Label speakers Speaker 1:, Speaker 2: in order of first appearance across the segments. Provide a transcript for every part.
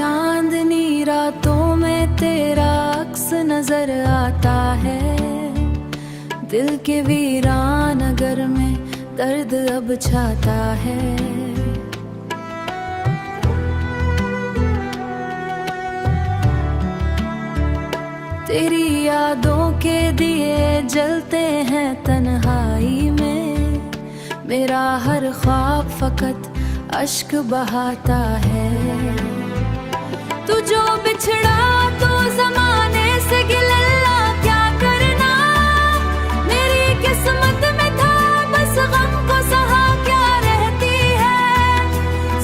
Speaker 1: चांदनी रातों में तेरा अक्स नजर आता है। दिल के वीरान नगर में दर्द अब छाता है। तेरी यादों के दिए जलते हैं तन्हाई में। मेरा हर ख्वाब फकत अश्क बहाता है। तू जो बिछड़ा तो जमाने से गिला क्या करना। मेरी किस्मत में था बस गम को सहा क्या रहती है।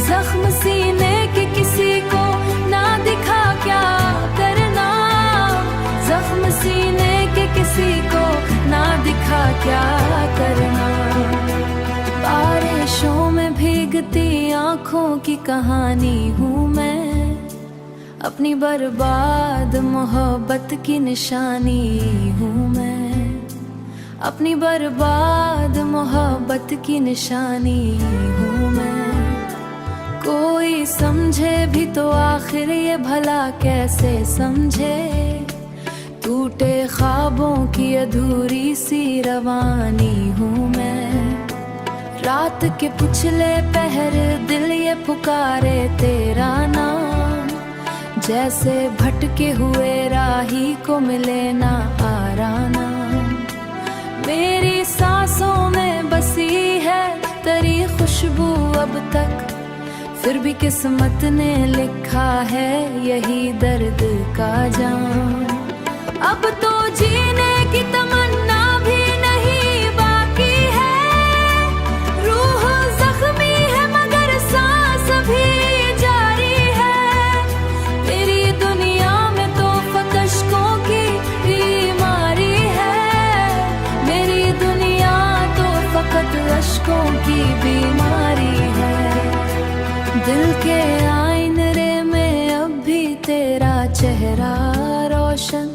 Speaker 1: जख्म सीने के किसी को ना दिखा क्या करना। जख्म सीने के किसी को ना दिखा क्या करना। बारिशों में भीगती आंखों की कहानी हूँ मैं। अपनी बर्बाद मोहब्बत की निशानी हूँ मैं। अपनी बर्बाद मोहब्बत की निशानी हूँ मैं। कोई समझे भी तो आखिर ये भला कैसे समझे। टूटे ख्वाबों की अधूरी सी रवानी हूँ मैं। रात के पिछले पहर दिल ये पुकारे तेरा नाम। जैसे भटके हुए राही को मिले ना आराना। मेरी सांसों में बसी है तेरी खुशबू अब तक। फिर भी किस्मत ने लिखा है यही दर्द का जाम। अब तो जीने की तमन्ना भी नहीं बाकी है। रूह जख्मी है मगर सांस भी जारी है। तेरी दुनिया में तो फकशकों की बीमारी है। मेरी दुनिया तो फकत अश्कों की बीमारी है। दिल के आईने में अब भी तेरा चेहरा रोशन।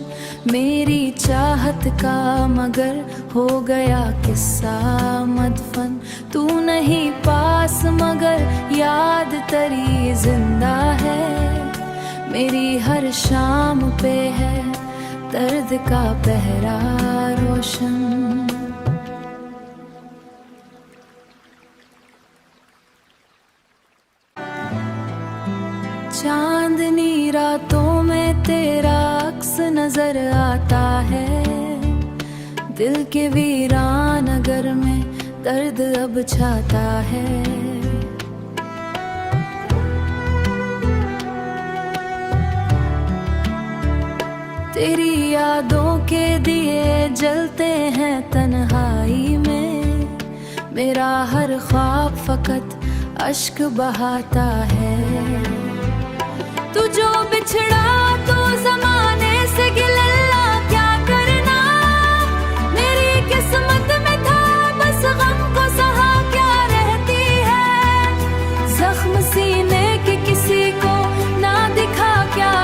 Speaker 1: मेरी चाहत का मगर हो गया किस्सा मदफन। तू नहीं पास मगर याद तेरी जिंदा है। मेरी हर शाम पे है दर्द का पहरा रोशन। चांदनी रातों में तेरा अक्स नजर आता है। दिल के वीरान नगर में दर्द अब छाता है। तेरी यादों के दिए जलते हैं तन्हाई में। मेरा हर ख्वाब फकत अश्क बहाता है। तू जो बिछड़ा तो जमाने से गिला क्या करना। मेरी किस्मत में था बस गम को सहा क्या रहती है। जख्म सीने के किसी को ना दिखा क्या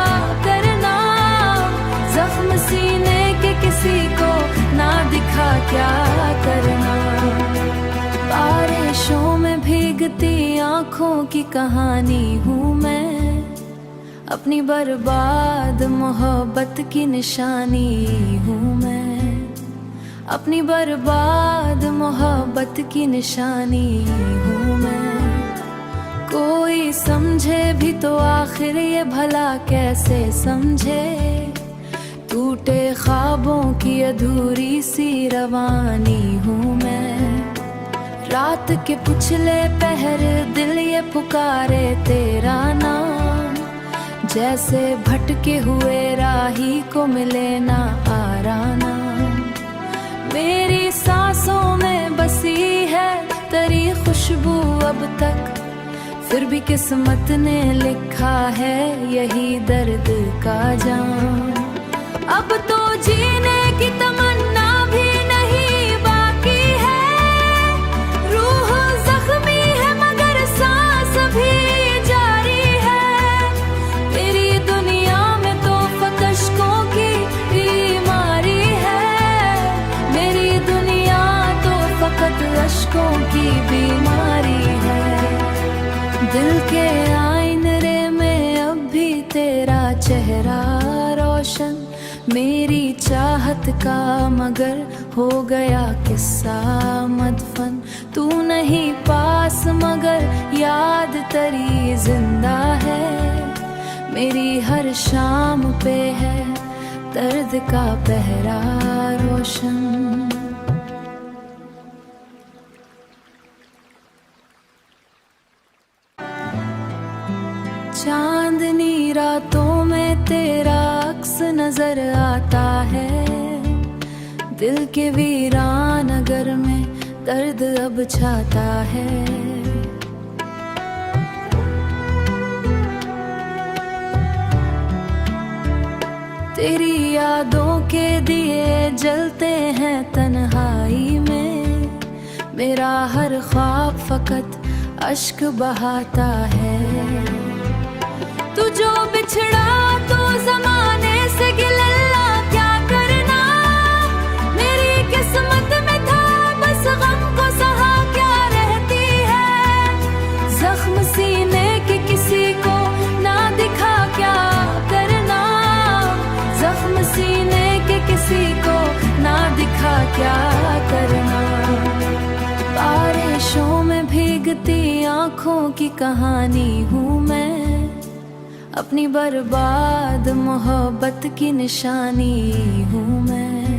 Speaker 1: करना। जख्म सीने के किसी को ना दिखा क्या करना। बारिशों में भीगती आंखों की कहानी हूँ मैं। अपनी बर्बाद मोहब्बत की निशानी हूँ मैं। अपनी बर्बाद मोहब्बत की निशानी हूँ मैं। कोई समझे भी तो आखिर ये भला कैसे समझे। टूटे ख्वाबों की अधूरी सी रवानी हूँ मैं। रात के पिछले पहर दिल ये पुकारे तेरा नाम। जैसे भटके हुए राही को मिले ना आराना। मेरी सांसों में बसी है तेरी खुशबू अब तक। फिर भी किस्मत ने लिखा है यही दर्द का जाम। अब तो जीने की तमन्ना भी नहीं बाकी है। रूह जख्मी है मगर सांस भी जारी है। तेरी दुनिया में तो फकशकों की बीमारी है। मेरी दुनिया तो फकत अश्कों की बीमारी है। दिल के आईने में अब भी मेरी चाहत का मगर हो गया किस्सा मदफन। तू नहीं पास मगर याद तेरी जिंदा है, मेरी हर शाम पे है दर्द का पहरा रोशन। चांदनी रातों में तेरा अक्स नजर आता है, दिल के वीरान नगर में दर्द अब छाता है। तेरी यादों के दिए जलते हैं तन्हाई में, मेरा हर ख्वाब फकत अश्क बहाता है। तू जो बिछड़ा तो जमाने से गिलल्ला क्या करना, मेरी किस्मत में था बस गम को सहा क्या रहती है। जख्म सीने के किसी को ना दिखा क्या करना, जख्म सीने के किसी को ना दिखा क्या करना। बारिशों में भीगती आंखों की कहानी हूँ मैं, अपनी बर्बाद मोहब्बत की निशानी हूँ मैं,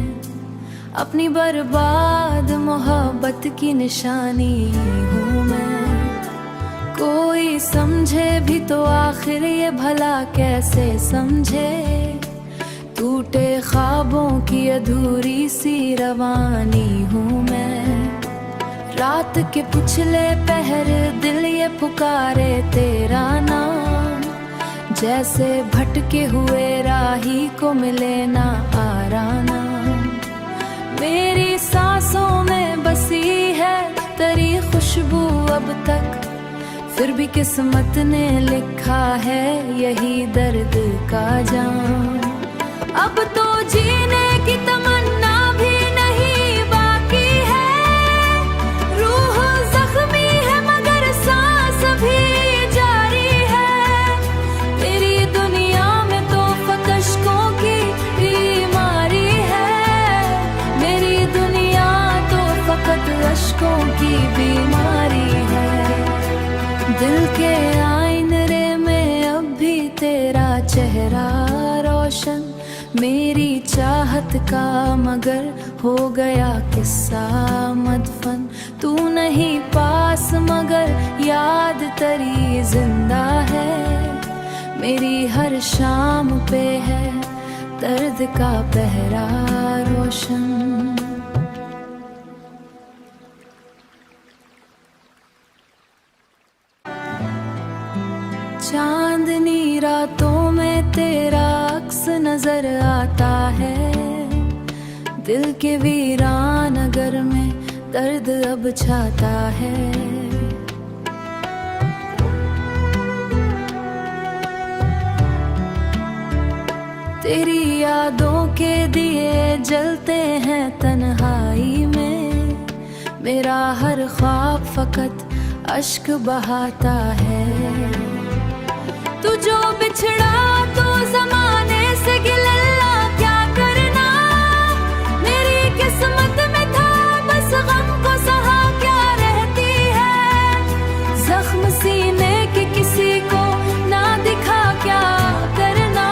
Speaker 1: अपनी बर्बाद मोहब्बत की निशानी हूँ मैं। कोई समझे भी तो आखिर ये भला कैसे समझे, टूटे ख्वाबों की अधूरी सी रवानी हूँ मैं। रात के पिछले पहर दिल ये पुकारे तेरा नाम, जैसे भटके हुए राही को मिले ना आराना। मेरी सांसों में बसी है तेरी खुशबू अब तक, फिर भी किस्मत ने लिखा है यही दर्द का जाम। अब तो जीने की तमन्ना भी नहीं बाकी है, रूह जख्मी है मगर सांस भी जारी है। मेरी दुनिया में तो फकशकों की बीमारी है, मेरी दुनिया तो फकत अश्कों की बीमारी है। दिल के आईने में अब भी तेरा चेहरा रोशन, मेरी चाहत का मगर हो गया किस्सा मदफन। तू नहीं पास मगर याद तेरी जिंदा है, मेरी हर शाम पे है दर्द का पहरा रोशन। चांदनी रातों में तेरा अक्स नजर आता है, दिल के वीरान नगर में दर्द अब छाता है। तेरी यादों के दिए जलते हैं तन्हाई में, मेरा हर ख्वाब फकत अश्क बहाता है। तू जो बिछड़ा तो जमाने से गिलल्ला क्या करना, मेरी किस्मत में था बस गम को सहा क्या रहती है। जख्म सीने के किसी को ना दिखा क्या करना,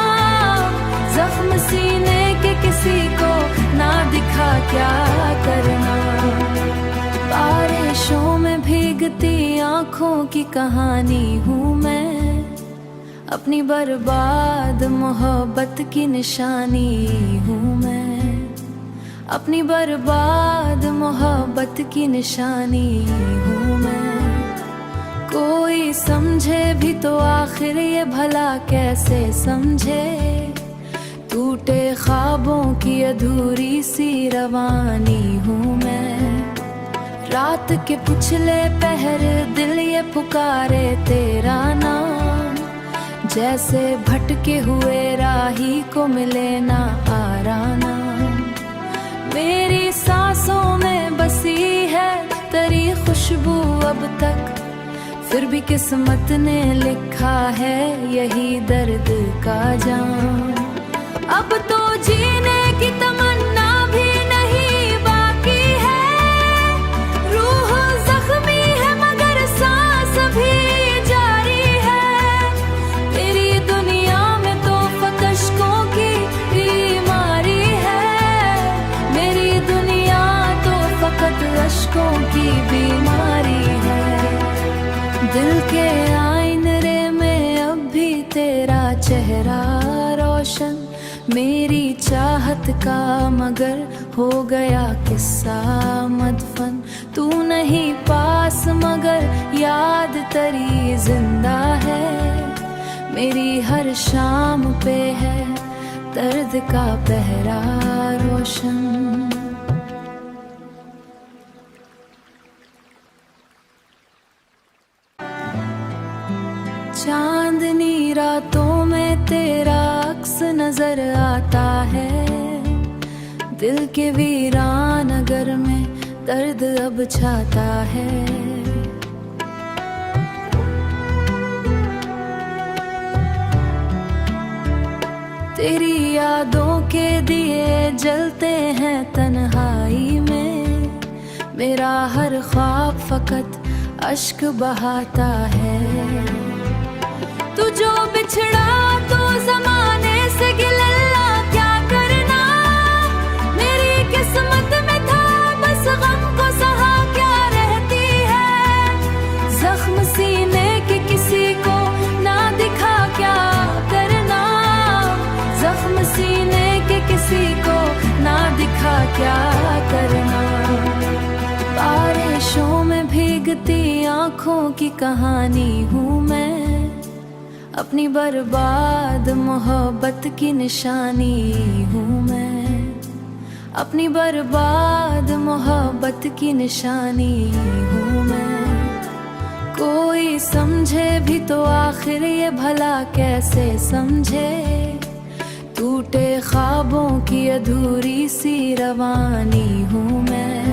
Speaker 1: जख्म सीने के किसी को ना दिखा क्या करना। बारिशों में भीगती आंखों की कहानी हूँ मैं, अपनी बर्बाद मोहब्बत की निशानी हूँ मैं, अपनी बर्बाद मोहब्बत की निशानी हूँ मैं। कोई समझे भी तो आखिर ये भला कैसे समझे, टूटे ख्वाबों की अधूरी सी रवानी हूँ मैं। रात के पिछले पहर दिल ये पुकारे तेरा नाम, जैसे भटके हुए राही को मिले ना आराना। मेरी सांसों में बसी है तेरी खुशबू अब तक, फिर भी किस्मत ने लिखा है यही दर्द का जाम। अब तो जी चेहरा रोशन मेरी चाहत का, मगर हो गया किस्सा मदफन। तू नहीं पास मगर याद तेरी जिंदा है, मेरी हर शाम पे है दर्द का पहरा रोशन। चांदनी रातों में तेरा अक्स नजर आता है, दिल के वीरान नगर में दर्द अब छाता है। तेरी यादों के दिए जलते हैं तन्हाई में, मेरा हर ख्वाब फकत अश्क बहाता है। तू जो बिछड़ा तो जमाने से गिला क्या करना, मेरी किस्मत में था बस गम को सहा क्या रहती है। जख्म सीने के किसी को ना दिखा क्या करना, जख्म सीने के किसी को ना दिखा क्या करना। बारिशों में भीगती आंखों की कहानी हूँ मैं, अपनी बर्बाद मोहब्बत की निशानी हूँ मैं, अपनी बर्बाद मोहब्बत की निशानी हूँ मैं। कोई समझे भी तो आखिर ये भला कैसे समझे, टूटे ख्वाबों की अधूरी सी रवानी हूँ मैं।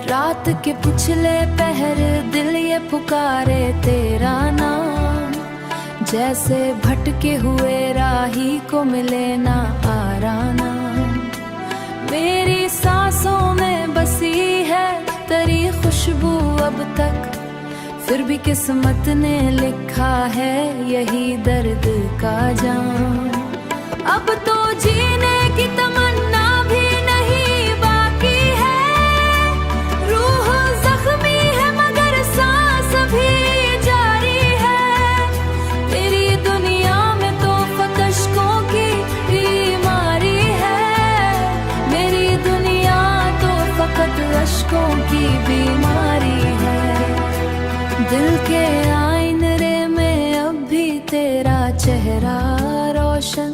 Speaker 1: रात के पिछले पहर दिल ये पुकारे तेरा नाम, जैसे भटके हुए राही को मिले ना आराना। मेरी सांसों में बसी है तेरी खुशबू अब तक, फिर भी किस्मत ने लिखा है यही दर्द का जाम। अब तो जीने की तमन्ना भी नहीं बाकी है, रूह जख्मी है मगर सांस भी जारी है। तेरी दुनिया में तो फकशकों की बीमारी है, मेरी दुनिया तो फकत अश्कों की बीमारी है। दिल के आईने में अब भी तेरा चेहरा रोशन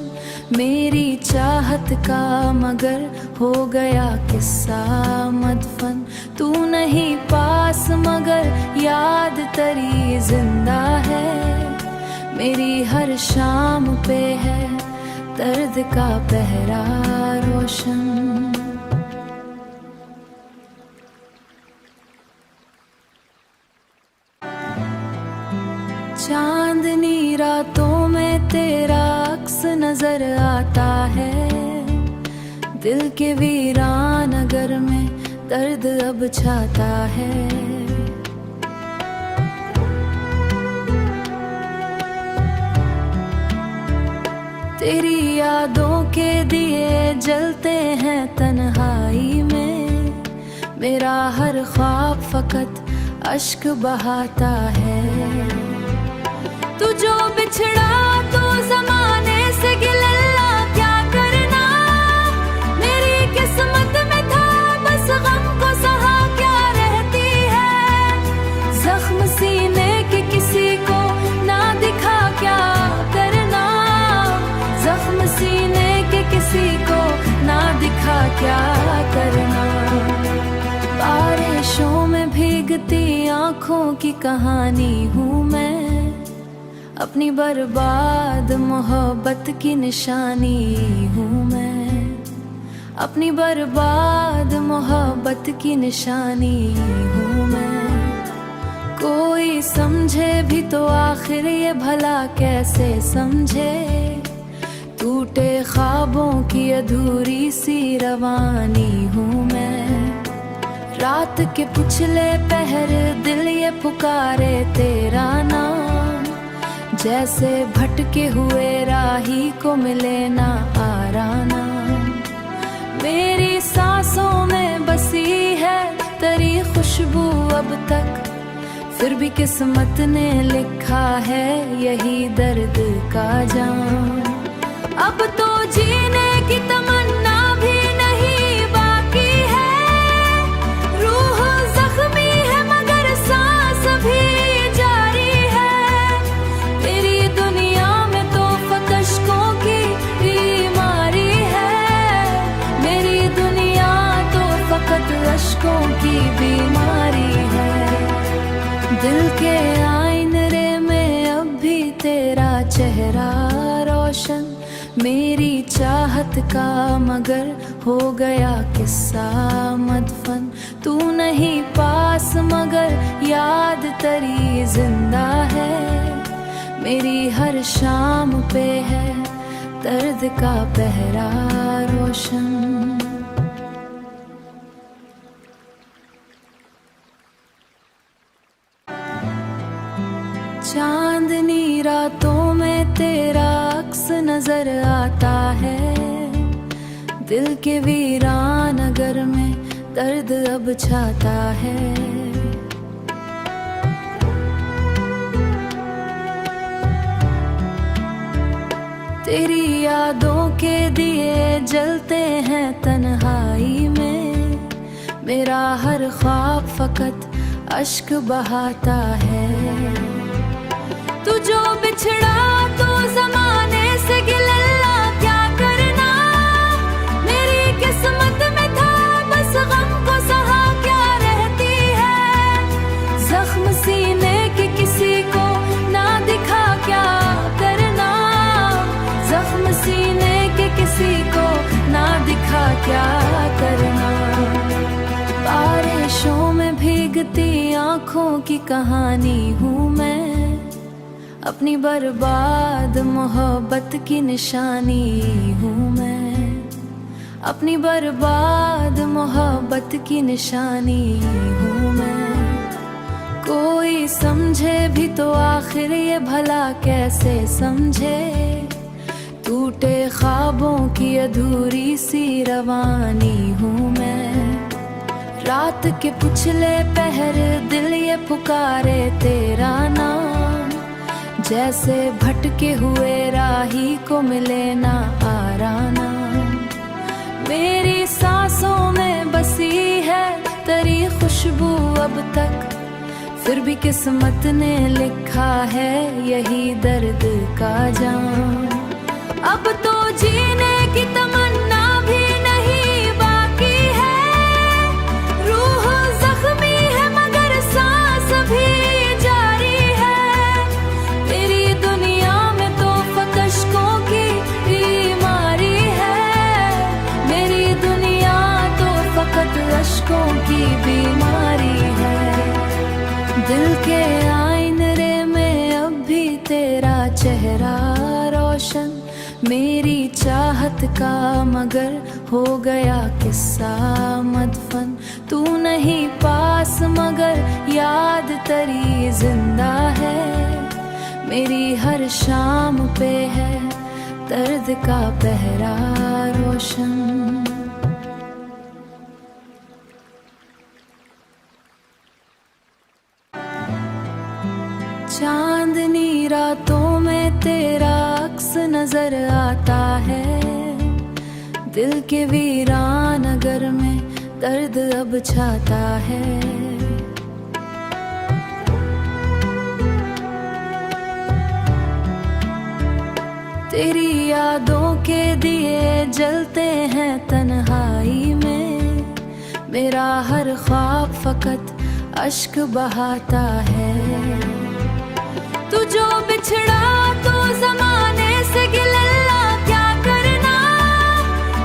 Speaker 1: मेरी चाहत का, मगर हो गया किस्सा मदफन। तू नहीं पास मगर याद तेरी जिंदा है, मेरी हर शाम पे है दर्द का पहरा रोशन। चांदनी रातों में तेरा अक्स नजर आता है, दिल के वीरान नगर में दर्द अब छाता है। तेरी यादों के दिए जलते हैं तन्हाई में, मेरा हर ख्वाब फकत अश्क बहाता है। तू जो बिछड़ा तो जमाने से गिला क्या करना, मेरी किस्मत में था बस गम को सहा क्या रहती है। जख्म सीने के किसी को ना दिखा क्या करना, जख्म सीने के किसी को ना दिखा क्या करना। बारिशों में भीगती आंखों की कहानी हूँ मैं, अपनी बर्बाद मोहब्बत की निशानी हूँ मैं, अपनी बर्बाद मोहब्बत की निशानी हूँ मैं। कोई समझे भी तो आखिर ये भला कैसे समझे, टूटे ख्वाबों की अधूरी सी रवानी हूँ मैं। रात के पिछले पहर दिल ये पुकारे तेरा नाम, जैसे भटके हुए राही को मिले ना आराना। मेरी सांसों में बसी है तेरी खुशबू अब तक, फिर भी किस्मत ने लिखा है यही दर्द का जाम। अब तो जीने की तमन्ना भी नहीं बाकी है, रूह जख्मी है मगर सांस भी जारी है। तेरी दुनिया में तो फकशकों की बीमारी है, मेरी दुनिया तो फकत अश्कों की बीमारी है। दिल के आईने में अब भी तेरा चेहरा रोशन, मेरी चाहत का मगर हो गया किस्सा मदफन। तू नहीं पास मगर याद तेरी जिंदा है, मेरी हर शाम पे है दर्द का पहरा रोशन। चांदनी रातों में तेरा अक्स नजर आता है, दिल के वीरान नगर में दर्द अब छाता है। तेरी यादों के दिए जलते हैं तन्हाई में, मेरा हर ख्वाब फकत अश्क बहाता है। तू जो बिछड़ा तो जमाने से गिला क्या करना, मेरी किस्मत में था बस गम को सहा क्या रहती है। जख्म सीने के किसी को ना दिखा क्या करना, जख्म सीने के किसी को ना दिखा क्या करना। बारिशों में भीगती आंखों की कहानी हूँ मैं, अपनी बर्बाद मोहब्बत की निशानी हूँ मैं, अपनी बर्बाद मोहब्बत की निशानी हूँ मैं। कोई समझे भी तो आखिर ये भला कैसे समझे, टूटे ख्वाबों की अधूरी सी रवानी हूँ मैं। रात के पिछले पहर दिल ये पुकारे तेरा नाम, जैसे भटके हुए राही को मिले ना आराना। मेरी सांसों में बसी है तेरी खुशबू अब तक, फिर भी किस्मत ने लिखा है यही दर्द का जाम। अब तो जीने की तमन्ना भी नहीं बाकी है, रूह जख्मी है मगर सांस भी जारी है। तेरी दुनिया में तो फकशकों की बीमारी है, मेरी दुनिया तो फकत अश्कों की बीमारी है। दिल के आईने में अब भी तेरा चेहरा रोशन, मेरी चाहत का मगर हो गया किस्सा मदफन। तू नहीं पास मगर याद तेरी जिंदा है, मेरी हर शाम पे है दर्द का पहरा रोशन। चांदनी रातों में तेरा अक्स नजर आता है, दिल के वीरान नगर में दर्द अब छाता है। तेरी यादों के दिए जलते हैं तन्हाई में, मेरा हर ख्वाब फकत अश्क बहाता है। तू जो बिछड़ा तो जमाने से गिला क्या करना,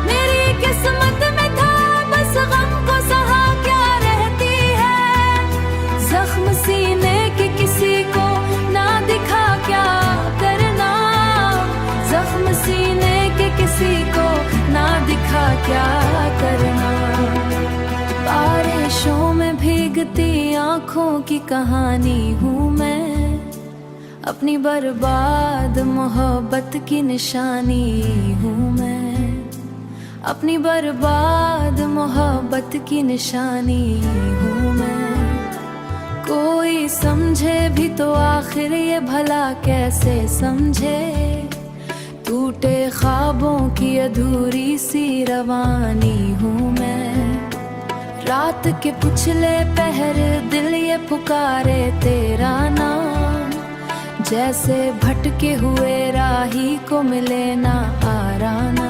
Speaker 1: मेरी किस्मत में था बस गम को सहा क्या रहती है। जख्म सीने के किसी को ना दिखा क्या करना, जख्म सीने के किसी को ना दिखा क्या करना। बारिशों में भीगती आंखों की कहानी हूँ मैं, अपनी बर्बाद मोहब्बत की निशानी हूँ मैं, अपनी बर्बाद मोहब्बत की निशानी हूँ मैं। कोई समझे भी तो आखिर ये भला कैसे समझे, टूटे ख्वाबों की अधूरी सी रवानी हूँ मैं। रात के पिछले पहर दिल ये पुकारे तेरा नाम, जैसे भटके हुए राही को मिले ना आराना।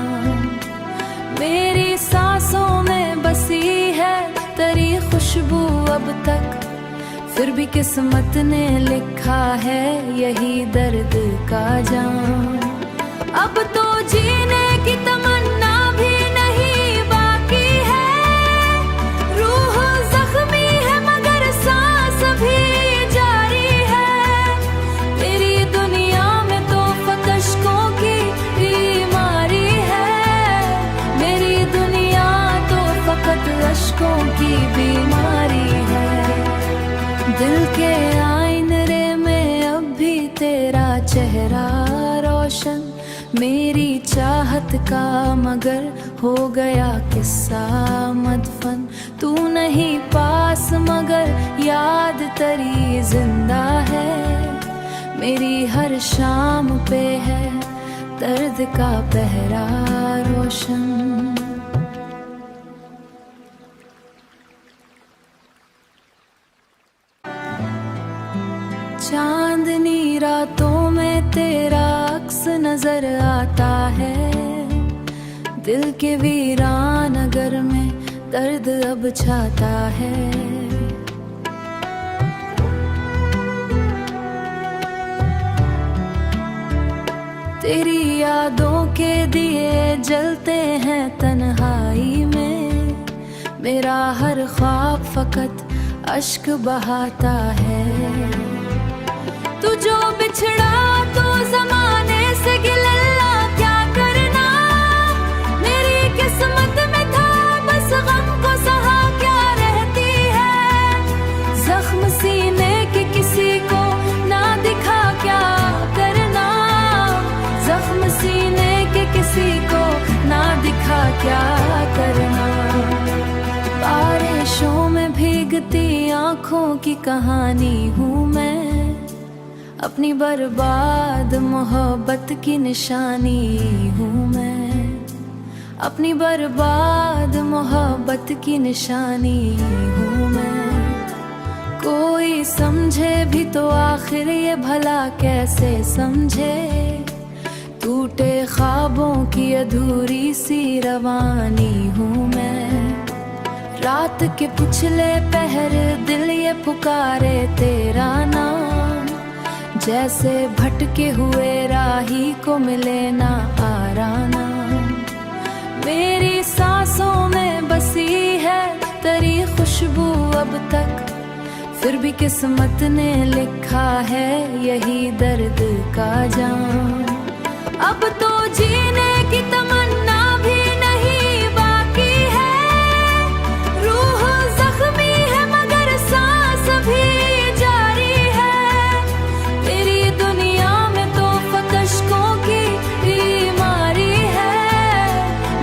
Speaker 1: मेरी सांसों में बसी है तेरी खुशबू अब तक, फिर भी किस्मत ने लिखा है यही दर्द का जाम। अब तो जीने की तमन्ना भी नहीं बाकी है, रूह जख्मी है मगर सांस भी जारी है। तेरी दुनिया में तो फकशकों की बीमारी है, मेरी दुनिया तो फकत अश्कों की बीमारी है। दिल के आईने में अब भी तेरा चेहरा रोशन, मेरी चाहत का मगर हो गया किस्सा मदफन। तू नहीं पास मगर याद तेरी जिंदा है, मेरी हर शाम पे है दर्द का पहरा रोशन। चांदनी रातों में तेरा अक्स नजर आता है, दिल के वीरान नगर में दर्द अब छाता है। तेरी यादों के दिए जलते हैं तन्हाई में, मेरा हर ख्वाब फकत अश्क बहाता है। तू जो बिछड़ा तो जमाने से गिला क्या करना, मेरी किस्मत में था बस गम को सहा क्या रहती है। जख्म सीने के किसी को ना दिखा क्या करना, जख्म सीने के किसी को ना दिखा क्या करना। बारिशों में भीगती आंखों की कहानी हूँ मैं, अपनी बर्बाद मोहब्बत की निशानी हूँ मैं, अपनी बर्बाद मोहब्बत की निशानी हूँ मैं। कोई समझे भी तो आखिर ये भला कैसे समझे, टूटे ख्वाबों की अधूरी सी रवानी हूँ मैं। रात के पिछले पहर दिल ये पुकारे तेरा नाम, जैसे भटके हुए राही को मिले ना आराना। मेरी सांसों में बसी है तेरी खुशबू अब तक, फिर भी किस्मत ने लिखा है यही दर्द का जाम। अब तो जीने की तमन्ना भी नहीं बाकी है, रूह जख्मी है मगर सांस भी जारी है। तेरी दुनिया में तो फकशकों की बीमारी है,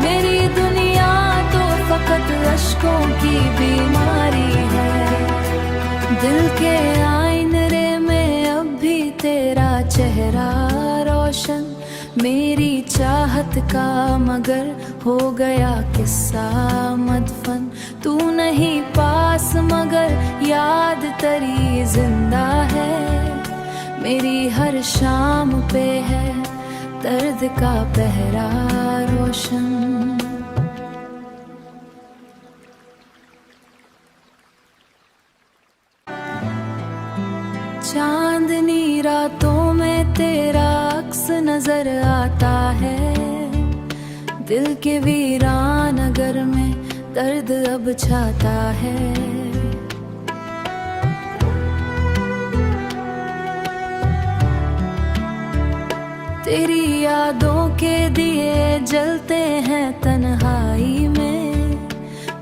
Speaker 1: मेरी दुनिया तो फकत अश्कों की बीमारी है। दिल के आईने में अब भी तेरा चेहरा रोशन, मेरी चाहत का मगर हो गया किस्सा मदफन। तू नहीं पास मगर याद तेरी जिंदा है, मेरी हर शाम पे है दर्द का पहरा रोशन। चांदनी रातों में तेरा अक्स नजर आता है, दिल के वीरान नगर में दर्द अब छाता है। तेरी यादों के दिए जलते हैं तन्हाई में,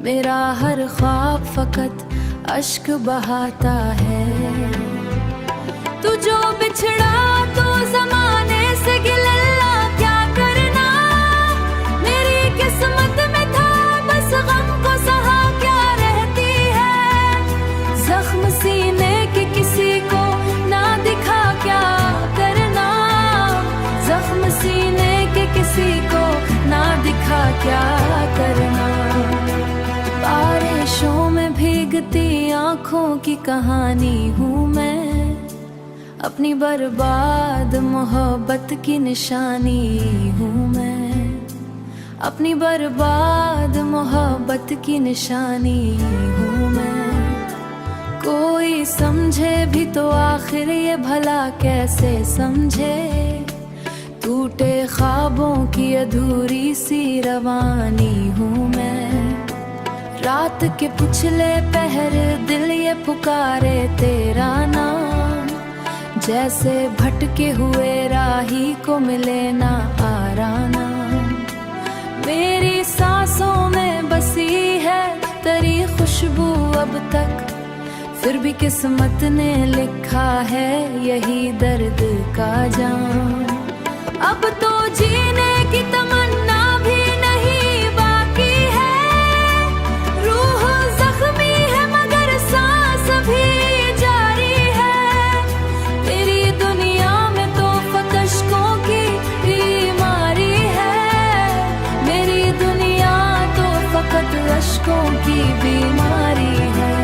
Speaker 1: मेरा हर ख्वाब फकत अश्क बहाता है। तू जो बिछड़ा तो जमाने से गिला क्या करना, मेरी किस्मत में था बस गम को सहा क्या रहती है। जख्म सीने आँखों की कहानी हूँ मैं, अपनी बर्बाद मोहब्बत की निशानी हूँ मैं, अपनी बर्बाद मोहब्बत की निशानी हूँ मैं। कोई समझे भी तो आखिर ये भला कैसे समझे, टूटे ख्वाबों की अधूरी सी रवानी हूँ मैं। रात के पिछले पहर दिल ये पुकारे तेरा नाम, जैसे भटके हुए राही को मिले ना आराना। मेरी सांसों में बसी है तेरी खुशबू अब तक, फिर भी किस्मत ने लिखा है यही दर्द का जाम। अब तो जीने की तमन्ना भी नहीं बाकी है, रूह जख्मी है मगर सांस भी जारी है। तेरी दुनिया में तो फकशकों की बीमारी है, मेरी दुनिया तो फकत अश्कों की बीमारी है।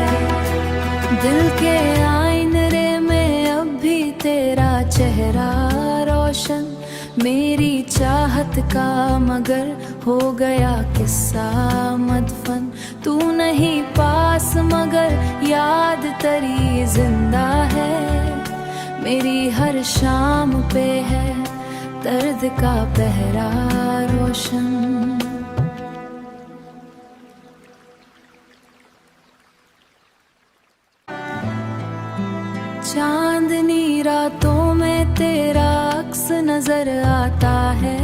Speaker 1: दिल के आईने में अब भी तेरा चेहरा रोशन, मेरी चाहत का मगर हो गया किस्सा मदफन। तू नहीं पास मगर याद तेरी जिंदा है, मेरी हर शाम पे है दर्द का पहरा रोशन। चांदनी रातों में तेरा अक्स नजर आता है,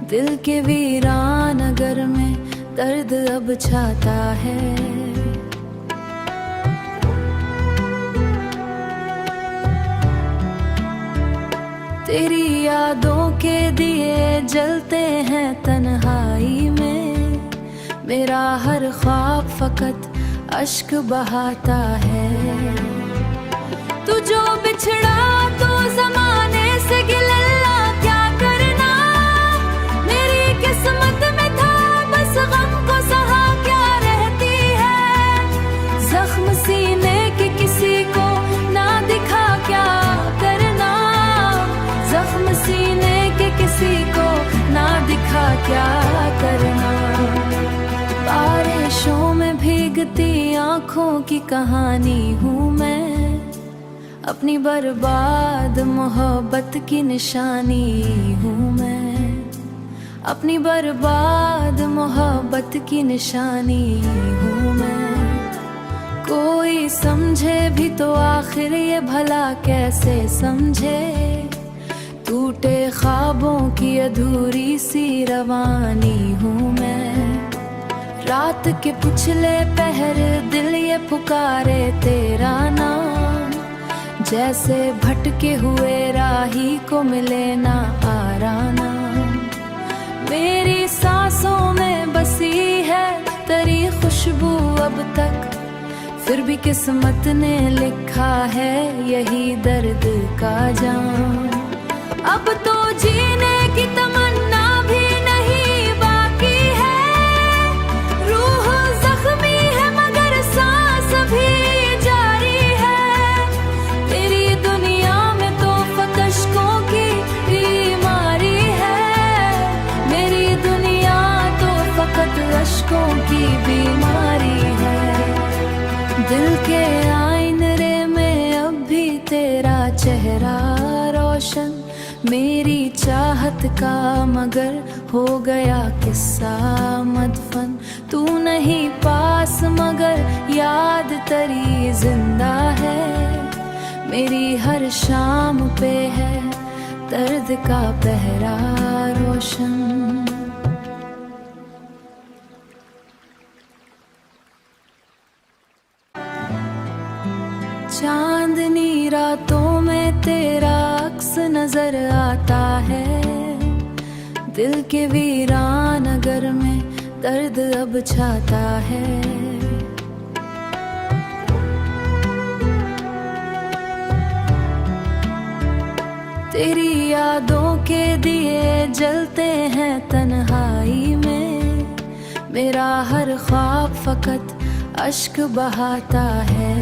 Speaker 1: दिल के वीरान नगर में दर्द अब छाता है। तेरी यादों के दिए जलते हैं तन्हाई में, मेरा हर ख्वाब फकत अश्क बहाता है। तू जो बिछड़ा तो जमाने से गिला क्या करना, मेरी किस्मत में था बस गम को सहा क्या रहती है। जख्म सीने के किसी को ना दिखा क्या करना, जख्म सीने के किसी को ना दिखा क्या करना। बारिशों में भीगती आँखों की कहानी हूँ मैं, अपनी बर्बाद मोहब्बत की निशानी हूँ मैं, अपनी बर्बाद मोहब्बत की निशानी हूँ मैं। कोई समझे भी तो आखिर ये भला कैसे समझे, टूटे ख्वाबों की अधूरी सी रवानी हूँ मैं। रात के पिछले पहर दिल ये पुकारे तेरा नाम, जैसे भटके हुए राही को मिले ना आराना। मेरी सांसों में बसी है तेरी खुशबू अब तक, फिर भी किस्मत ने लिखा है यही दर्द का जाम। अब तो जीने की तमन्ना भी नहीं बाकी है, रूह जख्मी है मगर सांस भी जारी है। तेरी दुनिया में तो फकशकों की बीमारी है, मेरी दुनिया तो फकत अश्कों की बीमारी है। दिल के आईने में अब भी तेरा चेहरा रोशन, मेरी चाहत का मगर हो गया किस्सा मदफन। तू नहीं पास मगर याद तेरी जिंदा है, मेरी हर शाम पे है दर्द का पहरा रोशन। चांदनी रातों में तेरा अक्स नजर आता है, दिल के वीरान नगर में दर्द अब छाता है। तेरी यादों के दिए जलते हैं तन्हाई में, मेरा हर ख्वाब फकत अश्क बहाता है।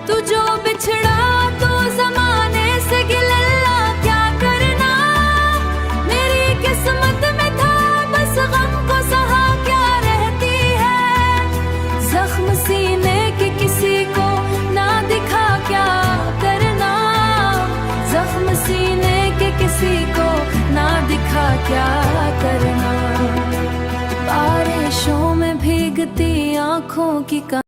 Speaker 1: तू जो बिछड़ा तो जमाने से गिला क्या करना, मेरी किस्मत में था बस गम को सहा क्या रहती है। जख्म सीने के किसी को ना दिखा क्या करना, जख्म सीने के किसी को ना दिखा क्या करना। बारिशों में भीगती आँखों की